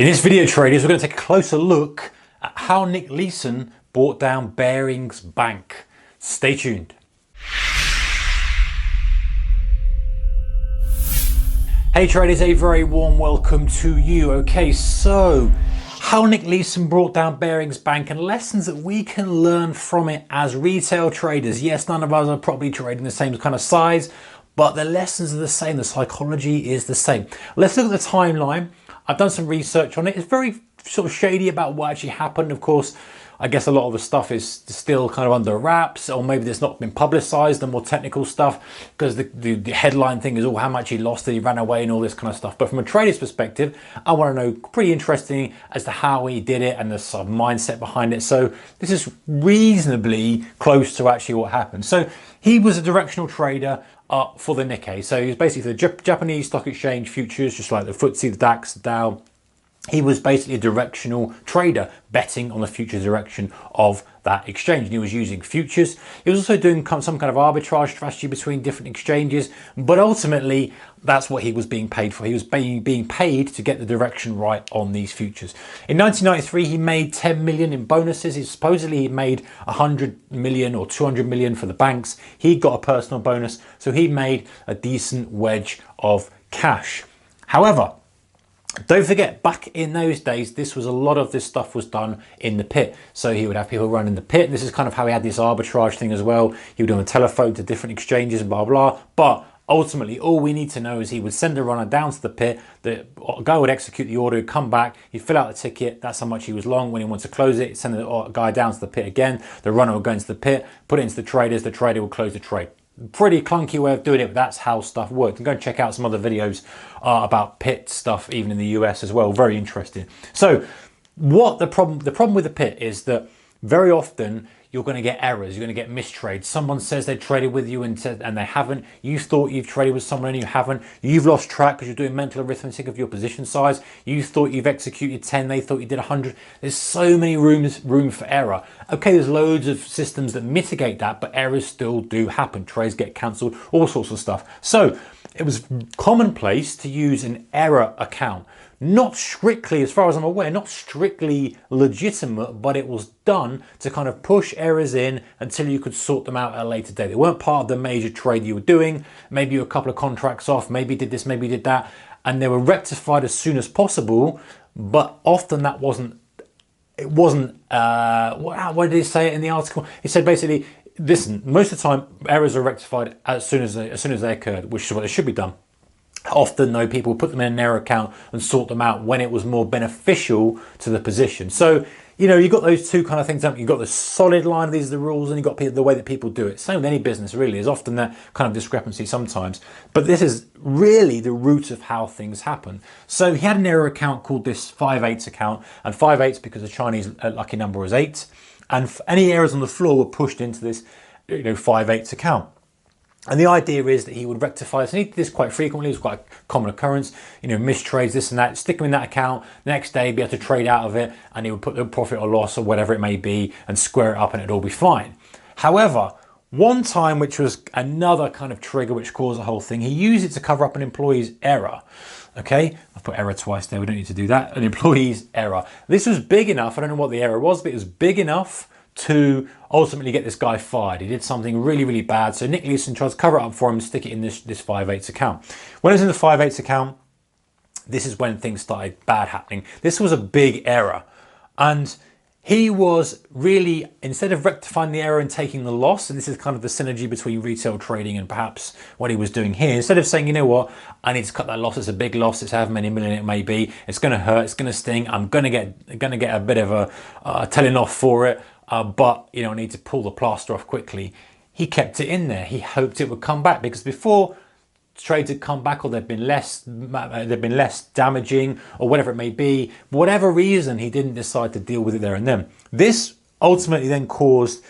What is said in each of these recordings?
In this video, traders, we're going to take a closer look at how Nick Leeson brought down Barings Bank. Stay tuned. Hey traders, a very warm welcome to you. Okay, so how Nick Leeson brought down Barings Bank and lessons that we can learn from it as retail traders. Yes, none of us are probably trading the same kind of size, but the lessons are the same. The psychology is the same. Let's look at the timeline. I've done some research on it. It's very sort of shady about what actually happened. Of course, I guess a lot of the stuff is still kind of under wraps, or maybe it's not been publicized, the more technical stuff, because the headline thing is, oh, how much he lost and he ran away and all this kind of stuff. But from a trader's perspective, I want to know, pretty interesting as to how he did it and the sort of mindset behind it. So this is reasonably close to actually what happened. So he was a directional trader for the Nikkei. So he was basically the Japanese stock exchange futures, just like the FTSE, the DAX, the Dow. He was basically a directional trader betting on the future direction of that exchange. And he was using futures. He was also doing some kind of arbitrage strategy between different exchanges. But ultimately, that's what he was being paid for. He was being paid to get the direction right on these futures. In 1993, he made 10 million in bonuses. He made 100 million or 200 million for the banks. He got a personal bonus. So he made a decent wedge of cash. However, don't forget, back in those days, a lot of this stuff was done in the pit. So he would have people run in the pit. This is kind of how he had this arbitrage thing as well. He would do on the telephone to different exchanges and blah, blah. But ultimately, all we need to know is he would send a runner down to the pit. The guy would execute the order, come back, he'd fill out the ticket. That's how much he was long. When he wants to close it, he'd send the guy down to the pit again. The runner would go into the pit, put it into the traders. The trader would close the trade. Pretty clunky way of doing it, but that's how stuff worked. And go and check out some other videos about pit stuff, even in the US as well. Very interesting. So the problem with the pit is that very often you're going to get errors, you're going to get mistrades. Someone says they traded with you and they haven't. You thought you've traded with someone and you haven't. You've lost track because you're doing mental arithmetic of your position size. You thought you've executed 10, they thought you did 100. There's so many room for error. Okay, there's loads of systems that mitigate that, but errors still do happen. Trades get cancelled, all sorts of stuff. So it was commonplace to use an error account. Not strictly, as far as I'm aware, not strictly legitimate, but it was done to kind of push errors in until you could sort them out at a later date. They weren't part of the major trade you were doing. Maybe you were a couple of contracts off, maybe you did this, maybe you did that, and they were rectified as soon as possible, but often that wasn't, what did he say in the article? He said basically, listen, most of the time errors are rectified as soon as they occurred, which is what they should be done. Often though, people put them in an error account and sort them out when it was more beneficial to the position. So, you know, you've got those two kind of things. You've got the solid line of these are the rules, and you've got the way that people do it. Same with any business, really. There's often that kind of discrepancy sometimes. But this is really the root of how things happen. So he had an error account called this 5/8 account, and 5/8 because the Chinese lucky number was 8. And any errors on the floor were pushed into this, 5/8 account. And the idea is that he would rectify this, and he did this quite frequently. It was quite a common occurrence, mistrades, this and that, stick them in that account, the next day be able to trade out of it, and he would put the profit or loss or whatever it may be and square it up and it'd all be fine. However, one time, which was another kind of trigger which caused the whole thing, he used it to cover up an employee's error. Okay, I've put error twice there, we don't need to do that. An employee's error. This was big enough, I don't know what the error was, but it was big enough to ultimately get this guy fired. He did something really, really bad. So Nick Leeson tried to cover it up for him and stick it in this 5/8 account. When it was in the 5/8 account, this is when things started bad happening. This was a big error. And he was really, instead of rectifying the error and taking the loss, and this is kind of the synergy between retail trading and perhaps what he was doing here, instead of saying, you know what, I need to cut that loss, it's a big loss, it's however many million it may be, it's going to hurt, it's going to sting, I'm going to get a bit of a telling off for it, but I need to pull the plaster off quickly. He kept it in there. He hoped it would come back, because before trades had come back, or they've been less damaging, or whatever it may be, for whatever reason, he didn't decide to deal with it there and then. This ultimately then caused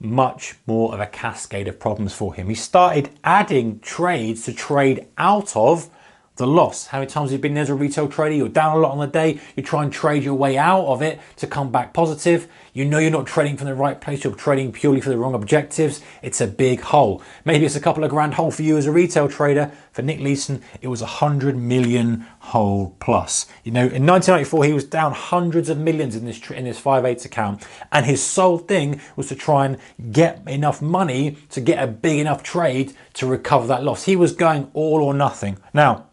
much more of a cascade of problems for him. He started adding trades to trade out of the loss. How many times have you been there as a retail trader? You're down a lot on the day. You try and trade your way out of it to come back positive. You know you're not trading from the right place. You're trading purely for the wrong objectives. It's a big hole. Maybe it's a couple of grand hole for you as a retail trader. For Nick Leeson, it was 100 million hole plus. You know, in 1994, he was down hundreds of millions in this 5/8 account. And his sole thing was to try and get enough money to get a big enough trade to recover that loss. He was going all or nothing. Now,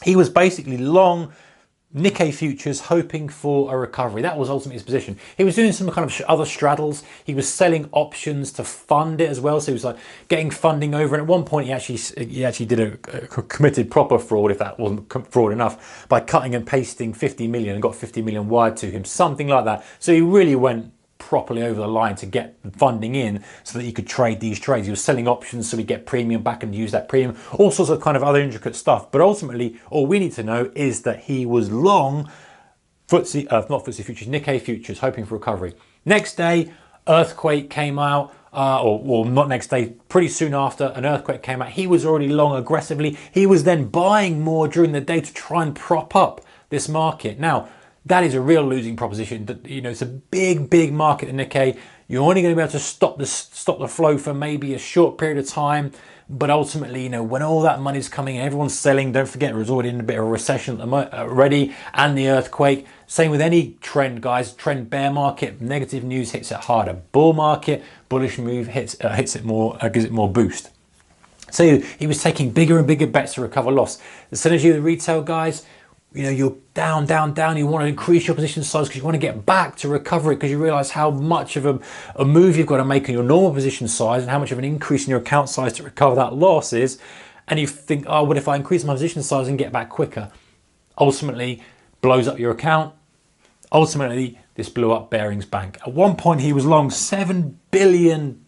he was basically long Nikkei futures hoping for a recovery. That was ultimately his position. He was doing some kind of other straddles. He was selling options to fund it as well. So he was like getting funding over. And at one point he actually did a committed proper fraud, if that wasn't fraud enough, by cutting and pasting 50 million and got 50 million wired to him, something like that. So he really went properly over the line to get funding in so that he could trade these trades. He was selling options so we get premium back and use that premium, all sorts of kind of other intricate stuff. But ultimately, all we need to know is that he was long FTSE, not FTSE futures, Nikkei futures, hoping for recovery. Next day, earthquake came out, or not next day, pretty soon after, an earthquake came out. He was already long aggressively. He was then buying more during the day to try and prop up this market. Now, that is a real losing proposition. You know, it's a big market in Nikkei. You're only going to be able to stop the flow for maybe a short period of time. But ultimately, you know, when all that money's coming in, everyone's selling. Don't forget, we're already in a bit of a recession already, and the earthquake. Same with any trend, guys. Trend bear market, negative news hits it harder. Bull market, bullish move hits it more, gives it more boost. So he was taking bigger and bigger bets to recover loss. The synergy of the retail guys. You know, you're down. You want to increase your position size because you want to get back to recover it, because you realize how much of a move you've got to make in your normal position size and how much of an increase in your account size to recover that loss is. And you think, oh, what if I increase my position size and get back quicker? Ultimately, blows up your account. Ultimately, this blew up Barings Bank. At one point, he was long $7 billion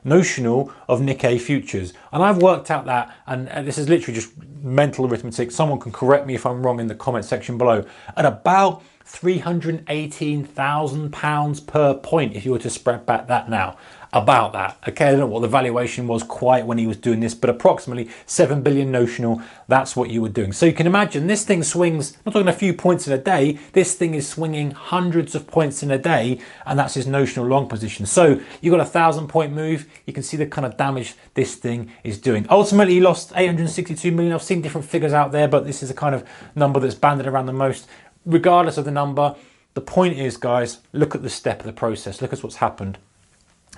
notional of Nikkei futures. And I've worked out that, and this is literally just mental arithmetic. Someone can correct me if I'm wrong in the comment section below. At about £318,000 per point, if you were to spread back that now. About that. Okay, I don't know what the valuation was quite when he was doing this, but approximately 7 billion notional, that's what you were doing. So you can imagine this thing swings, I'm not talking a few points in a day, this thing is swinging hundreds of points in a day, and that's his notional long position. So you've got a 1,000-point move, you can see the kind of damage this thing is doing. Ultimately, he lost 862 million. I've seen different figures out there, but this is a kind of number that's banded around the most. Regardless of the number, the point is, guys, look at the step of the process, look at what's happened.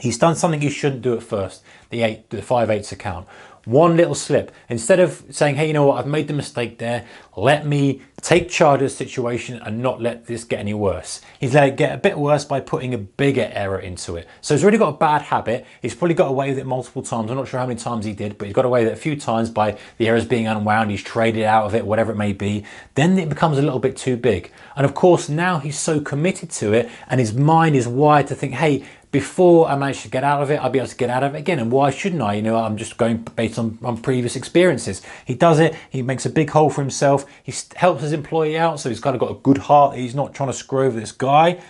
He's done something he shouldn't do at first, the 5/8 account. One little slip. Instead of saying, hey, you know what, I've made the mistake there, let me take charge of the situation and not let this get any worse. He's let it get a bit worse by putting a bigger error into it. So he's already got a bad habit. He's probably got away with it multiple times. I'm not sure how many times he did, but he's got away with it a few times by the errors being unwound. He's traded out of it, whatever it may be. Then it becomes a little bit too big. And of course, now he's so committed to it and his mind is wired to think, hey, before I manage to get out of it, I'll be able to get out of it again. And why shouldn't I? You know, I'm just going based on previous experiences. He does it. He makes a big hole for himself. He helps his employee out. So he's kind of got a good heart. He's not trying to screw over this guy.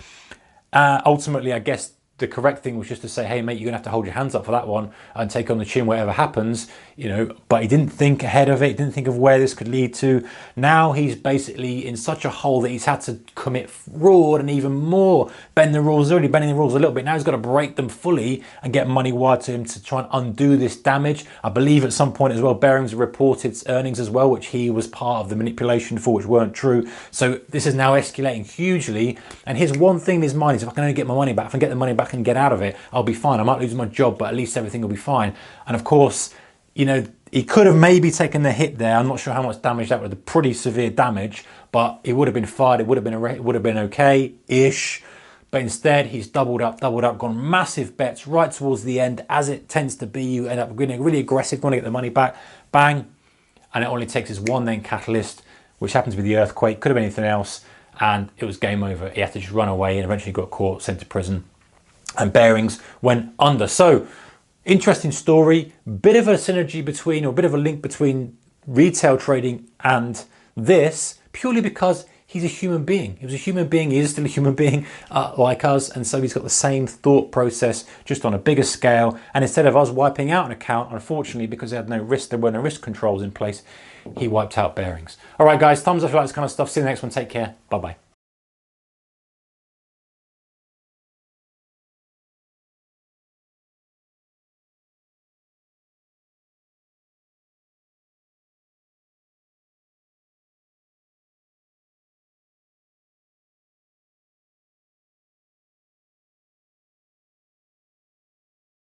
Ultimately, I guess the correct thing was just to say, hey, mate, you're going to have to hold your hands up for that one and take on the chin whatever happens, you know, but he didn't think ahead of it. He didn't think of where this could lead to. Now he's basically in such a hole that he's had to commit fraud and even more bend the rules. He's already bending the rules a little bit. Now he's got to break them fully and get money wired to him to try and undo this damage. I believe at some point as well, Barings reported earnings as well, which he was part of the manipulation for, which weren't true. So this is now escalating hugely. And his one thing in his mind is, if I can only get my money back, if I can get the money back and get out of it, I'll be fine. I might lose my job, but at least everything will be fine. And of course, you know, he could have maybe taken the hit there. I'm not sure how much damage that would have, pretty severe damage, but it would have been fired. It would have been okay-ish. But instead, he's doubled up, gone massive bets right towards the end, as it tends to be. You end up getting really aggressive, want to get the money back, bang, and it only takes this one then catalyst, which happens to be the earthquake. Could have been anything else, and it was game over. He had to just run away and eventually got caught, sent to prison. And Barings went under. So, interesting story. Bit of a synergy between, or a bit of a link between retail trading and this, purely because he's a human being. He was a human being. He is still a human being like us. And so he's got the same thought process, just on a bigger scale. And instead of us wiping out an account, unfortunately, because they had no risk, there were no risk controls in place, he wiped out Barings. All right, guys, thumbs up if you like this kind of stuff. See you in the next one. Take care. Bye-bye.